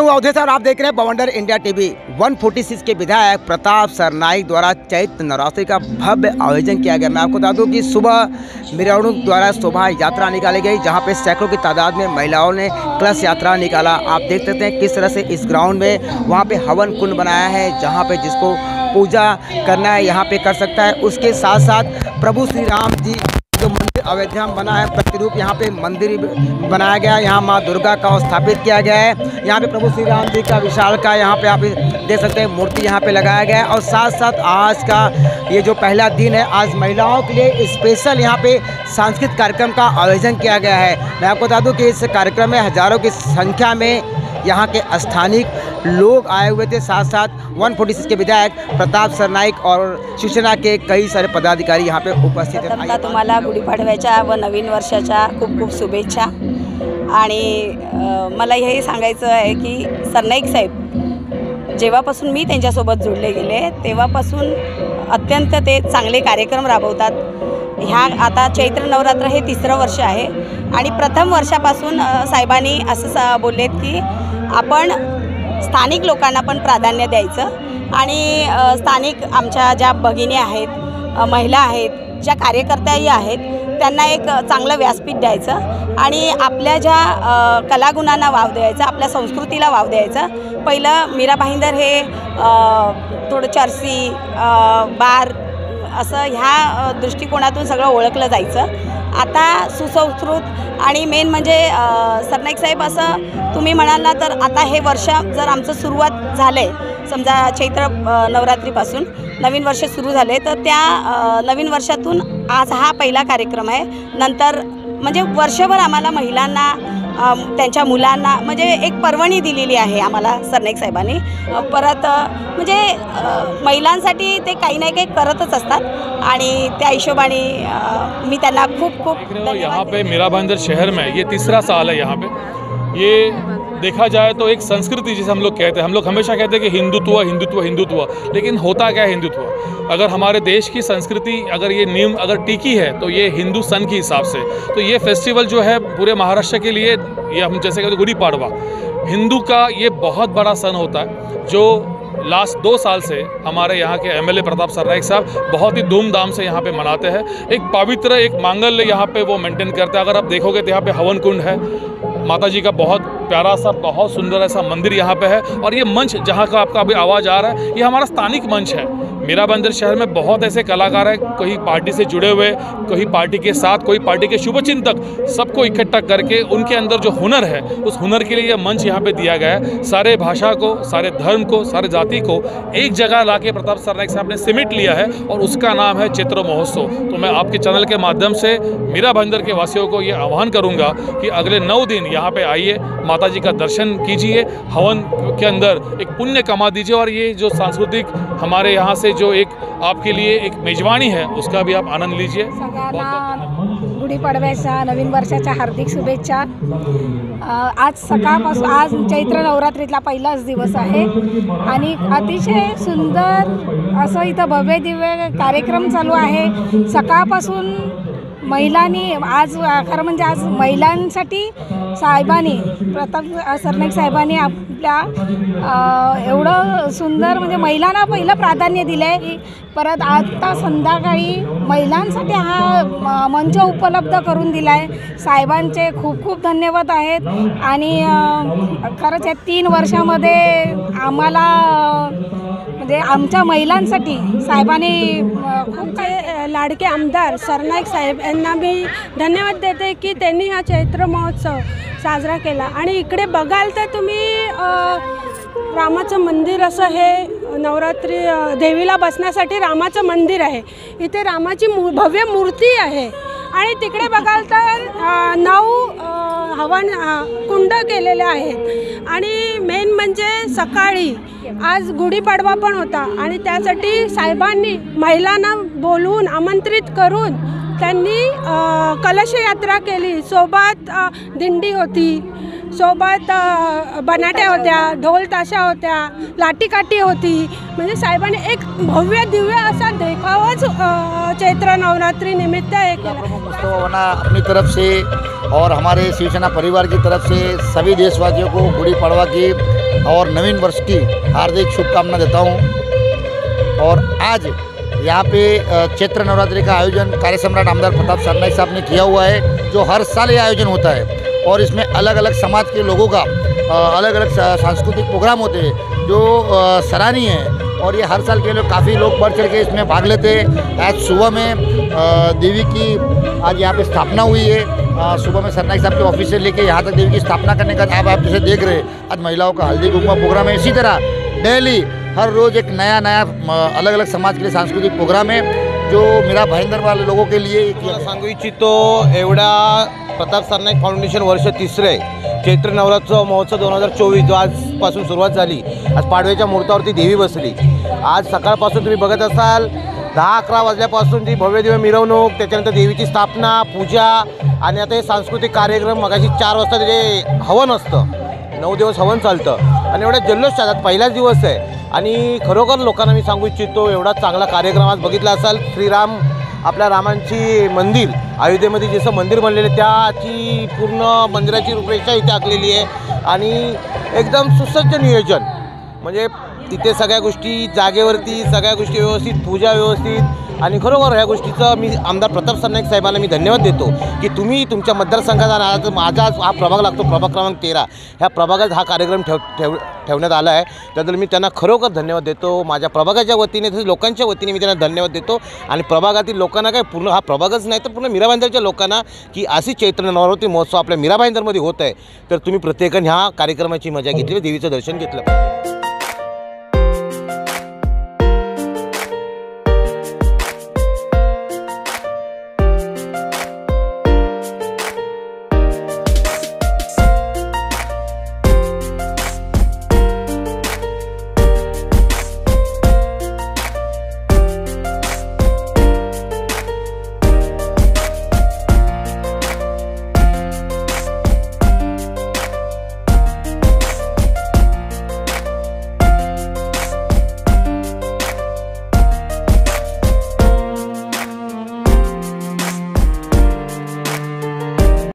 हूं अवधेश और आप देख रहे हैं बवंडर इंडिया टीवी। 146 के विधायक प्रताप सरनाईक द्वारा चैत्र नवरात्रि का भव्य आयोजन किया गया। मैं आपको बता दूं कि सुबह मिराणु द्वारा शोभा यात्रा निकाली गई, जहां पे सैकड़ों की तादाद में महिलाओं ने कलश यात्रा निकाला। आप देख सकते हैं किस तरह से इस ग्राउंड में वहाँ पे हवन कुंड बनाया है, जहाँ पे जिसको पूजा करना है यहाँ पे कर सकता है। उसके साथ साथ प्रभु श्री राम जी जो मंदिर अयोध्या में बना है, प्रतिरूप यहाँ पे मंदिर बनाया गया है। यहाँ माँ दुर्गा का स्थापित किया गया है। यहाँ पे प्रभु श्री राम जी का विशाल का यहाँ पे आप देख सकते हैं मूर्ति यहाँ पे लगाया गया है। और साथ साथ आज का ये जो पहला दिन है, आज महिलाओं के लिए स्पेशल यहाँ पे सांस्कृतिक कार्यक्रम का आयोजन किया गया है। मैं आपको बता दूँ कि इस कार्यक्रम में हज़ारों की संख्या में यहाँ के स्थानीय लोग आए हुए थे। साथ साथ 146 के विधायक प्रताप सरनाईक और शिवसेना के कई सारे पदाधिकारी यहाँ पे उपस्थित हैं। तुम्हाला गुढीपाडव्याच्या व नवीन वर्षाच्या खूप खूप शुभेच्छा। आणि मला हेही सांगायचं आहे की सरनाईक साहेब जेव्हापासून मी त्यांच्यासोबत जोडले गेले तेव्हापासून अत्यंत ते चांगले कार्यक्रम राबवतात। ह्या आता चैत्र नवरात्र हे तिसरं वर्ष आहे आणि प्रथम वर्षापासून साहेबांनी असं बोललेत की आपण स्थानिक लोकांना पण प्राधान्य द्यायचं आणि स्थानिक आमच्या ज्या भगिनी आहेत, महिला आहेत, ज्या कार्यकर्त्याही आहेत, त्यांना एक चांगलं व्यासपीठ द्यायचं आणि आपल्या ज्या कलागुणांना वाव द्यायचा, आपल्या संस्कृतीला वाव द्यायचं। पहिलं मीरा भाईंदर हे थोडं चर्ची बार असं ह्या दृष्टिकोनातून सगळं ओळखलं जायचं। आता सुसंस्कृत आणि मेन म्हणजे सरनाईक साहेब असं तुम्ही म्हणाल ना, तर आता हे वर्ष जर आमचं सुरुवात झाले, समजा चैत्र नवरात्रीपासून नवीन वर्ष सुरू झाले, तर त्या नवीन वर्षातून आज हा पहिला कार्यक्रम आहे। नंतर म्हणजे वर्षभर आम्हाला महिलांना त्यांच्या मुलांना म्हणजे एक पर्वणी दिलेली आहे आम्हाला सरनाईक साहेबांनी। परत म्हणजे महिलांसाठी ते काही ना काही करतच असतात आणि त्या हिशोबाने मी त्यांना खूप खूप धन्यवाद। यहाँ पे मीरा भाईंदर शहर में ये तीसरा साल है। यहाँ पे ये देखा जाए तो एक संस्कृति जिसे हम लोग कहते हैं, हम लोग हमेशा कहते हैं कि हिंदुत्व हिंदुत्व हिंदुत्व, लेकिन होता क्या है हिंदुत्व? अगर हमारे देश की संस्कृति अगर ये नियम अगर टिकी है तो ये हिंदू सन के हिसाब से, तो ये फेस्टिवल जो है पूरे महाराष्ट्र के लिए, ये हम जैसे कहते हैं गुड़ी पाड़वा, हिंदू का ये बहुत बड़ा सन होता है जो लास्ट 2 साल से हमारे यहाँ के एमएलए प्रताप सरनाईक साहब बहुत ही धूमधाम से यहाँ पे मनाते हैं। एक पवित्र एक मांगल्य यहाँ पे वो मेंटेन करते हैं। अगर आप देखोगे तो यहाँ पे हवन कुंड है, माता जी का बहुत प्यारा सा बहुत सुंदर ऐसा मंदिर यहाँ पे है। और ये मंच जहाँ का आपका अभी आवाज़ आ रहा है, ये हमारा स्थानिक मंच है। मीरा भाईंदर शहर में बहुत ऐसे कलाकार हैं, कहीं पार्टी से जुड़े हुए, कहीं पार्टी के साथ, कोई पार्टी के शुभचिंतक, सबको इकट्ठा करके उनके अंदर जो हुनर है उस हुनर के लिए मंच यहाँ पे दिया गया है। सारे भाषा को, सारे धर्म को, सारे जाति को एक जगह ला के प्रताप सरनाईक साहब ने सिमट लिया है और उसका नाम है चैत्र महोत्सव। तो मैं आपके चैनल के माध्यम से मीरा भाईंदर के वासियों को ये आह्वान करूँगा कि अगले 9 दिन यहाँ पे आइए, माता जी का दर्शन कीजिए, हवन के अंदर एक पुण्य कमा दीजिए और ये जो सांस्कृतिक हमारे यहाँ से जो एक आपके लिए एक मेजवानी है उसका भी आप आनंद लीजिए। गुढीपाडव्याच्या नवीन वर्षाच्या हार्दिक शुभेच्छा। आज सकाळपासून आज चैत्र नवरात्रीतला पहिलाच दिवस आहे आणि अतिशय सुंदर असं इथं भव्य दिव्य कार्यक्रम चालू आहे। सकाळपासून महिलांनी आज खरं म्हणजे आज महिलांसाठी साहेबांनी प्रताप सरनाईक साहेबांनी आपल्या एवढं सुंदर म्हणजे महिलांना पहिलं प्राधान्य दिलं आहे। परत आता संध्याकाळी महिलांसाठी हा मंच उपलब्ध करून दिला आहे। साहेबांचे खूप खूप धन्यवाद आहेत आणि खरंच या 3 वर्षामध्ये आम्हाला म्हणजे आमच्या महिलांसाठी साहेबांनी खूप काही लाडके आमदार सरनाईक साहेब यांना मी धन्यवाद देते की त्यांनी हा चैत्र महोत्सव साजरा केला। आणि इकडे बघाल तर तुम्ही रामाचं मंदिर असं हे नवरात्री देवीला बसण्यासाठी रामाचं मंदिर आहे। इथे रामाची भव्य मूर्ती आहे आणि तिकडे बघाल तर 9 हवन कुंड केलेले आहेत। आणि मेन म्हणजे सकाळी आज गुढीपाडवा पण होता आणि त्यासाठी साहेबांनी महिलांना बोलवून आमंत्रित करून त्यांनी कलश यात्रा केली। सोबत दिंडी होती, सोबत बनाट्या होत्या, ढोल ताशा होत्या, लाटीकाठी होती। म्हणजे साहेबांनी एक भव्य दिव्य असा देखावा म्हणूनच चैत्र नवरात्रि निमित्त हे केलं। मुस्तफा अपनी तरफ से और हमारे शिवसेना परिवार की तरफ से सभी देशवासियों को गुड़ी पड़वा की और नवीन वर्ष की हार्दिक शुभकामना देता हूँ। और आज यहाँ पे चैत्र नवरात्रि का आयोजन कार्य सम्राट आमदार प्रताप सरनाईक साहब ने किया हुआ है, जो हर साल ये आयोजन होता है और इसमें अलग अलग समाज के लोगों का अलग अलग सांस्कृतिक प्रोग्राम होते हैं जो सराहनीय है और ये हर साल के लोग काफ़ी लोग बढ़ चढ़ के इसमें भाग लेते हैं। आज सुबह में देवी की आज यहाँ पे स्थापना हुई है। सुबह में सरनाईक साहब के ऑफिस से लेके यहाँ तक देवी की स्थापना करने का आप जैसे देख रहे हैं, आज महिलाओं का हल्दी कुंकुम प्रोग्राम है। इसी तरह डेली हर रोज़ एक नया अलग अलग समाज के लिए सांस्कृतिक प्रोग्राम है जो मीरा भाईंदर वाले लोगों के लिए सांगू इच्छितो। एवढा प्रताप सरनाईक फाउंडेशन वर्ष 3रे चैत्र नवरात्र महोत्सव 2024 जो आजपासून सुरुवात झाली। आज पाडव्याच्या मुहूर्तावरती देवी बसली। आज सकाळपासून तुम्ही बघत असाल 10-11 वाजल्यापासून जी भव्य दिव्य मिरवणूक, त्याच्यानंतर देवीची स्थापना, पूजा आणि आता हे सांस्कृतिक कार्यक्रम मगाशी 4 वाजता त्याचे हवन असतं। 9 दिवस हवन चालतं आणि एवढ्या जल्लोषात आज पहिलाच दिवस आहे आणि खरोखर लोकांना मी सांगू इच्छितो एवढा चांगला कार्यक्रम आज बघितला असाल। श्रीराम आपल्या रामांची मंदिर अयोध्येमध्ये जसं मंदिर बनलेलं त्याची पूर्ण मंदिराची रूपरेषा इथे आखलेली आहे आणि एकदम सुसज्ज नियोजन, म्हणजे तिथे सगळ्या गोष्टी जागेवरती, सगळ्या गोष्टी व्यवस्थित, पूजा व्यवस्थित आणि खरोखर ह्या गोष्टीचं मी आमदार प्रताप सरनाईक साहेबांना मी धन्यवाद देतो की तुम्ही तुमच्या मतदारसंघात आज माझा हा प्रभाग लागतो प्रभाग क्रमांक 13 ह्या प्रभागात हा कार्यक्रम ठेवण्यात आला आहे। त्याबद्दल मी त्यांना खरोखर धन्यवाद देतो। माझ्या प्रभागाच्या वतीने तसेच लोकांच्या वतीने मी त्यांना धन्यवाद देतो आणि प्रभागातील लोकांना काय पूर्ण हा प्रभागच नाही तर पूर्ण मीरा भाईंदरच्या लोकांना की अशी चैत्र नवरात्री महोत्सव आपल्या मीरा भाईंदरमध्ये होत आहे तर तुम्ही प्रत्येकाने ह्या कार्यक्रमाची मजा घेतली, देवीचं दर्शन घेतलं।